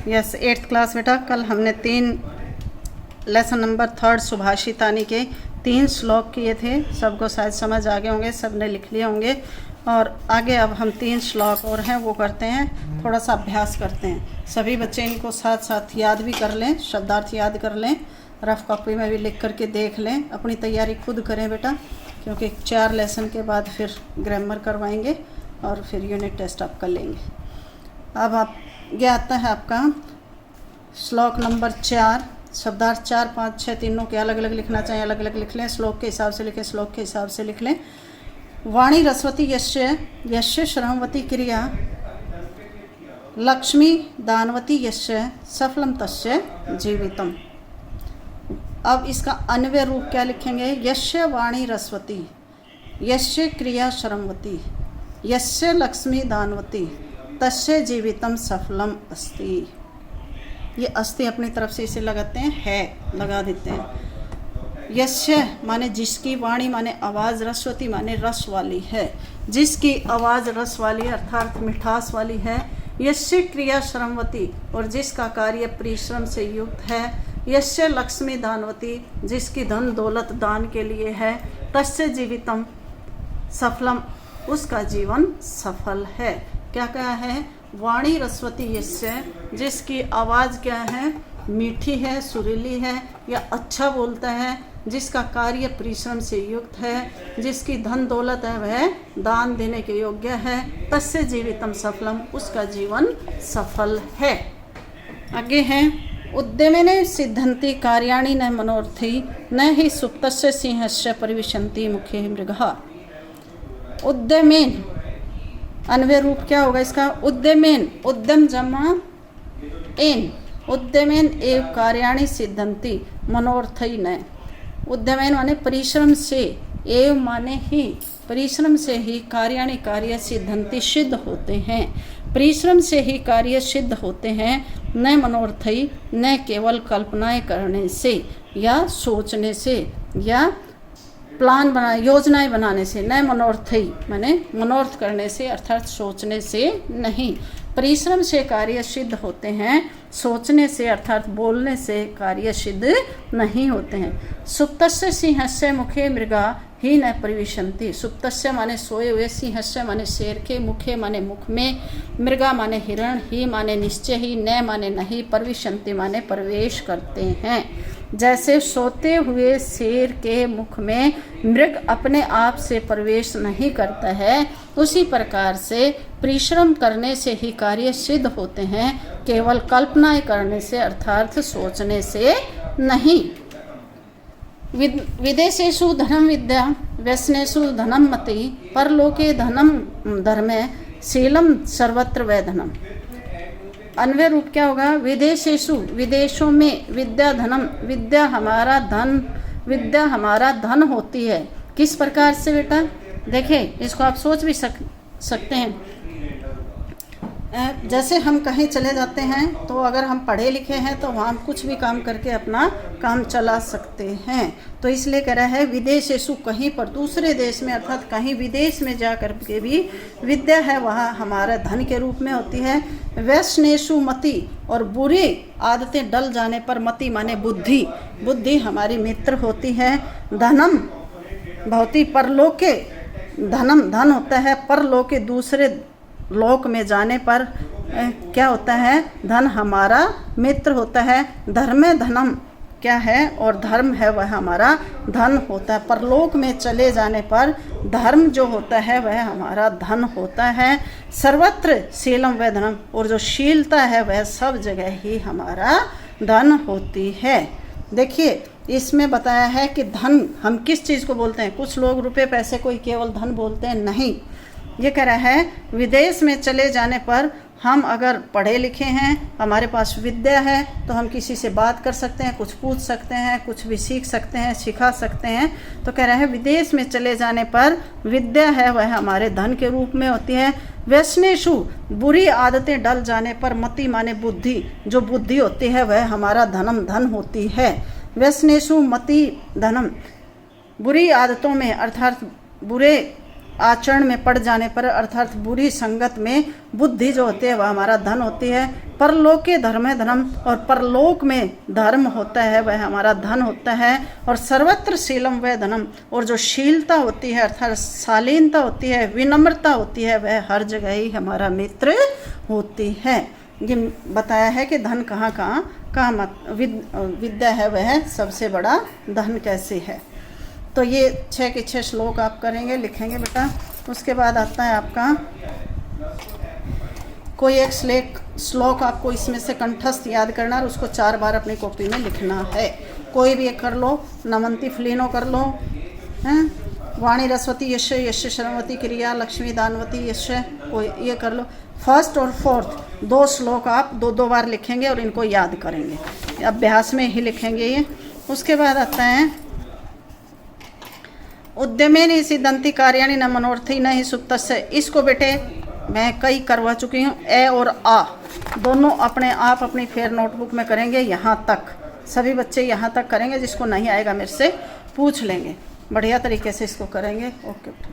Yes 8th class बेटा। कल हमने 3 लेसन नंबर 3 सुभाषितानी के 3 श्लोक किए थे। सबको शायद समझ आ गए होंगे, सब ने लिख लिए होंगे। और आगे अब हम 3 श्लोक और हैं वो करते हैं, थोड़ा सा अभ्यास करते हैं। सभी बच्चे इनको साथ साथ याद भी कर लें, शब्दार्थ याद कर लें, रफ कॉपी में भी लिख करके देख लें। अपनी तैयारी खुद करें बेटा, क्योंकि 4 लेसन के बाद फिर ग्रामर करवाएंगे और फिर यूनिट टेस्ट आप कर लेंगे। अब आप ये आता है आपका श्लोक नंबर 4, शब्दार्थ 4, 5, 6 तीनों के अलग अलग लिखना चाहिए, अलग अलग लिख लें। श्लोक के हिसाब से लिखें, श्लोक के हिसाब से लिख लें। वाणी रसवती यस्य यस्य श्रमवती क्रिया, लक्ष्मी दानवती यस्य सफलम तस्य जीवितम। अब इसका अन्वय रूप क्या लिखेंगे? यस्य वाणी रसवती, यस्य क्रिया श्रमवती, यस्य लक्ष्मी दानवती, तस्य जीवितम सफलम अस्ति। ये अस्ति अपनी तरफ से इसे लगाते हैं, है लगा देते हैं। यस्य माने जिसकी, वाणी माने आवाज़, रसवती माने रस वाली है, जिसकी आवाज़ रस वाली अर्थात मिठास वाली है। यस्य क्रिया श्रमवती, और जिसका कार्य परिश्रम से युक्त है। यस्य लक्ष्मी दानवती, जिसकी धन दौलत दान के लिए है। तस्य जीवितम सफलम, उसका जीवन सफल है। क्या क्या है? वाणी रसवती यस्य, जिसकी आवाज़ क्या है? मीठी है, सुरीली है या अच्छा बोलता है। जिसका कार्य परिश्रम से युक्त है, जिसकी धन दौलत है वह दान देने के योग्य है। तस्य जीवितम सफलम, उसका जीवन सफल है। आगे है उद्यमेन सिद्धन्ति कार्याणि न मनोर्थी, न ही सुप्तस्य सिंहस्य परिविशन्ति मुखे मृगः। उद्यमेन अन्वय रूप क्या होगा इसका? उद्यमेन, उद्यम जमा एन, उद्यमेन एव कार्याणि सिद्धन्ति मनोर्थी न। उद्यमेन माने परिश्रम से, एव माने ही, परिश्रम से ही कार्याणि कार्य सिद्धन्ति सिद्ध होते हैं। परिश्रम से ही कार्य सिद्ध होते हैं, न मनोर्थी, न केवल कल्पनाएं करने से या सोचने से या प्लान बना योजनाएं बनाने से। न मनोर्थी माने मनोर्थ करने से अर्थात सोचने से नहीं। परिश्रम से कार्य सिद्ध होते हैं, सोचने से अर्थात बोलने से कार्य सिद्ध नहीं होते हैं। सुप्तस्य सिंहस्य मुखे मृगा ही न परिविशन्ति। सुप्तस्य माने सोए हुए, सिंहस्य माने शेर के, मुखे माने मुख में, मृगा माने हिरण, ही माने निश्चय ही, न माने नहीं, परिविशन्ति माने प्रवेश करते हैं। जैसे सोते हुए शेर के मुख में मृग अपने आप से प्रवेश नहीं करता है, उसी प्रकार से परिश्रम करने से ही कार्य सिद्ध होते हैं, केवल कल्पनाएं करने से अर्थात सोचने से नहीं। विदेशेषु धनम विद्या, व्यसनेषु धनम मति, परलोके धनम धर्मे, शीलम सर्वत्र वै धनम। अन्वय रूप क्या होगा? विदेशेषु, विदेशों में, विद्या धनम, विद्या हमारा धन, विद्या हमारा धन होती है। किस प्रकार से बेटा? देखिए इसको आप सोच भी सकते हैं। जैसे हम कहीं चले जाते हैं तो अगर हम पढ़े लिखे हैं तो वहाँ हम कुछ भी काम करके अपना काम चला सकते हैं। तो इसलिए कह रहा है विदेशेषु, कहीं पर दूसरे देश में अर्थात कहीं विदेश में जा कर के भी विद्या है वहाँ हमारा धन के रूप में होती है। व्यसनेषु मति, और बुरी आदतें डल जाने पर, मति माने बुद्धि, बुद्धि हमारी मित्र होती है। धनम भवती परलोके, धनम धन होता है, परलोके दूसरे लोक में जाने पर क्या होता है? धन हमारा मित्र होता है। धर्मे धनम क्या है? और धर्म है वह हमारा धन होता है। परलोक में चले जाने पर धर्म जो होता है वह हमारा धन होता है। सर्वत्र शीलम व धनम, और जो शीलता है वह सब जगह ही हमारा धन होती है। देखिए इसमें बताया है कि धन हम किस चीज़ को बोलते हैं। कुछ लोग रुपए पैसे को ही केवल धन बोलते हैं, नहीं। ये कह रहा है विदेश में चले जाने पर हम अगर पढ़े लिखे हैं, हमारे पास विद्या है, तो हम किसी से बात कर सकते हैं, कुछ पूछ सकते हैं, कुछ भी सीख सकते हैं, सिखा सकते हैं। तो कह रहा है विदेश में चले जाने पर विद्या है वह हमारे धन के रूप में होती है। व्यसनेषु, बुरी आदतें डल जाने पर, मति माने बुद्धि, जो बुद्धि होती है वह हमारा धनम धन होती है। व्यसनेषु मति धनम, बुरी आदतों में अर्थात बुरे आचरण में पड़ जाने पर अर्थात बुरी संगत में बुद्धि जो होती है वह हमारा धन होती है। परलोके धर्म है धर्म, और परलोक में धर्म होता है वह हमारा धन होता है। और सर्वत्र शीलम वह धनम, और जो शीलता होती है अर्थात शालीनता होती है, विनम्रता होती है, वह हर जगह ही हमारा मित्र होती है। ये बताया है कि धन कहाँ कहाँ का विद्या है वह सबसे बड़ा धन कैसे है। तो ये 6 के 6 श्लोक आप करेंगे, लिखेंगे बेटा। उसके बाद आता है आपका कोई एक श्लोक आपको इसमें से कंठस्थ याद करना और उसको 4 बार अपनी कॉपी में लिखना है। कोई भी एक कर लो, नमंती फलीनो कर लो, हैं, वाणी रसवती यश यश शरणवती क्रिया लक्ष्मी दानवती यश, कोई ये कर लो। फर्स्ट और फोर्थ 2 श्लोक आप 2-2 बार लिखेंगे और इनको याद करेंगे, अभ्यास में ही लिखेंगे ये। उसके बाद आता है उद्यमेन सिद्धंति कार्याणि न मनोर्थी न ही सुप्तस्य। इसको बेटे मैं कई करवा चुकी हूँ। ए और आ दोनों अपने आप अपनी फेयर नोटबुक में करेंगे, यहाँ तक सभी बच्चे यहाँ तक करेंगे। जिसको नहीं आएगा मेरे से पूछ लेंगे, बढ़िया तरीके से इसको करेंगे। ओके।